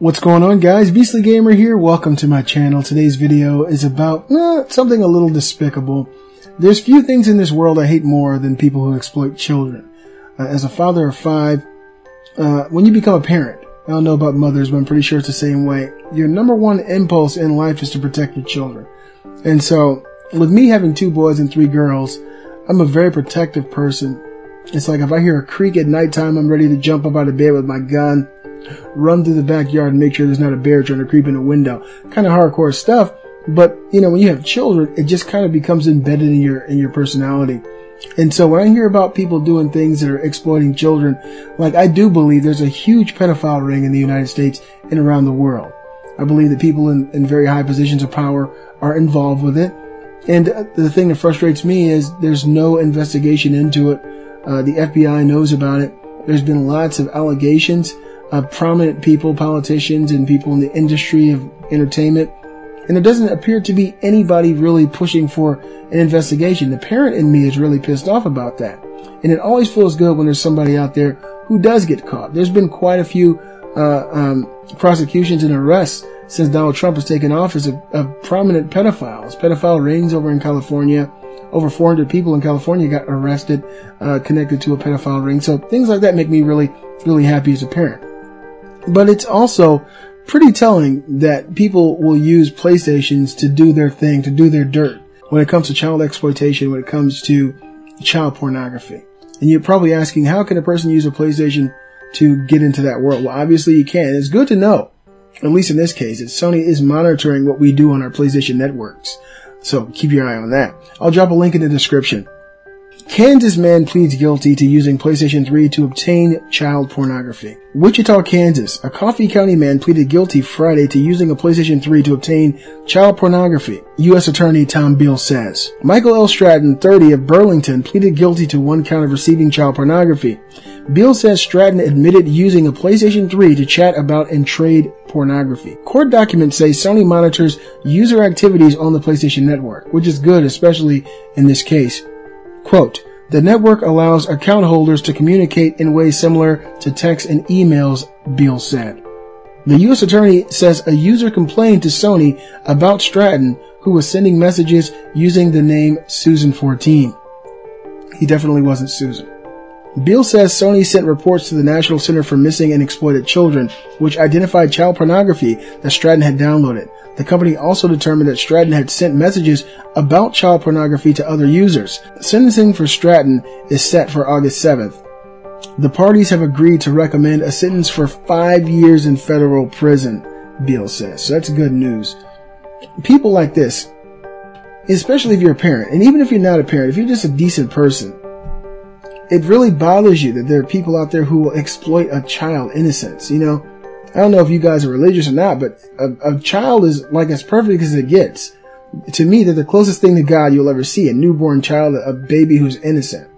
What's going on, guys? Beastly Gamer here. Welcome to my channel. Today's video is about something a little despicable. There's few things in this world I hate more than people who exploit children. As a father of 5, when you become a parent, I don't know about mothers, but I'm pretty sure it's the same way. Your number one impulse in life is to protect your children. And so, with me having 2 boys and 3 girls, I'm a very protective person. It's like if I hear a creak at nighttime, I'm ready to jump up out of bed with my gun, run through the backyard and make sure there's not a bear trying to creep in the window. Kind of hardcore stuff, but you know, when you have children, it just kind of becomes embedded in your personality. And so when I hear about people doing things that are exploiting children, like, I do believe there's a huge pedophile ring in the United States and around the world. I believe that people in very high positions of power are involved with it. And the thing that frustrates me is there's no investigation into it. The FBI knows about it. There's been lots of allegations of prominent people, politicians, and people in the industry of entertainment. And there doesn't appear to be anybody really pushing for an investigation. The parent in me is really pissed off about that. And it always feels good when there's somebody out there who does get caught. There's been quite a few prosecutions and arrests since Donald Trump has taken office of prominent pedophiles. Pedophile rings over in California. Over 400 people in California got arrested connected to a pedophile ring. So things like that make me really, really happy as a parent. But it's also pretty telling that people will use PlayStations to do their thing, to do their dirt, when it comes to child exploitation, when it comes to child pornography. And you're probably asking, how can a person use a PlayStation to get into that world? Well, obviously you can. It's good to know, at least in this case, that Sony is monitoring what we do on our PlayStation networks. So keep your eye on that. I'll drop a link in the description. Kansas man pleads guilty to using PlayStation 3 to obtain child pornography. Wichita, Kansas. A Coffee County man pleaded guilty Friday to using a PlayStation 3 to obtain child pornography, U.S. Attorney Tom Beal says. Michael L. Stratton, 30, of Burlington, pleaded guilty to 1 count of receiving child pornography. Beal says Stratton admitted using a PlayStation 3 to chat about and trade pornography. Court documents say Sony monitors user activities on the PlayStation Network, which is good, especially in this case. Quote, the network allows account holders to communicate in ways similar to text and emails, Beal said. The U.S. Attorney says a user complained to Sony about Stratton, who was sending messages using the name Susan14. He definitely wasn't Susan. Beal says Sony sent reports to the National Center for Missing and Exploited Children, which identified child pornography that Stratton had downloaded. The company also determined that Stratton had sent messages about child pornography to other users. Sentencing for Stratton is set for August 7th. The parties have agreed to recommend a sentence for 5 years in federal prison, Beal says. So that's good news. People like this, especially if you're a parent, and even if you're not a parent, if you're just a decent person, it really bothers you that there are people out there who will exploit a child innocence. You know, I don't know if you guys are religious or not, but a child is like as perfect as it gets. To me, they're the closest thing to God you'll ever see. A newborn child, a baby who's innocent.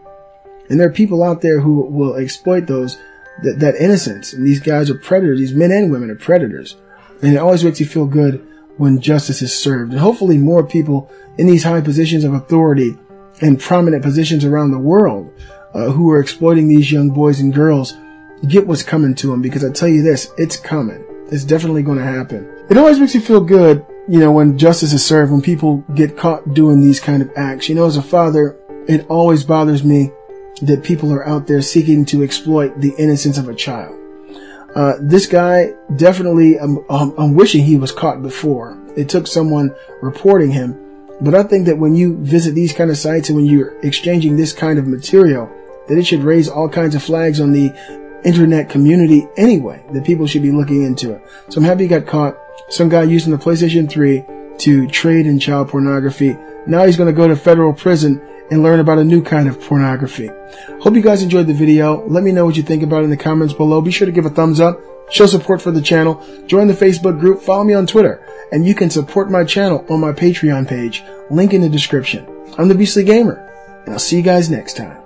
And there are people out there who will exploit that innocence. And these guys are predators. These men and women are predators. And it always makes you feel good when justice is served. And hopefully more people in these high positions of authority and prominent positions around the world who are exploiting these young boys and girls get what's coming to them, because I tell you this, it's coming. It's definitely going to happen. It always makes you feel good, you know, when justice is served, when people get caught doing these kind of acts. You know, as a father, it always bothers me that people are out there seeking to exploit the innocence of a child. This guy, definitely, I'm wishing he was caught before. It took someone reporting him. But I think that when you visit these kind of sites and when you're exchanging this kind of material, that it should raise all kinds of flags on the internet community anyway, that people should be looking into it. So I'm happy he got caught. Some guy using the PlayStation 3 to trade in child pornography. Now he's going to go to federal prison and learn about a new kind of pornography. Hope you guys enjoyed the video. Let me know what you think about it in the comments below. Be sure to give a thumbs up, show support for the channel, join the Facebook group, follow me on Twitter, and you can support my channel on my Patreon page. Link in the description. I'm the Beastly Gamer, and I'll see you guys next time.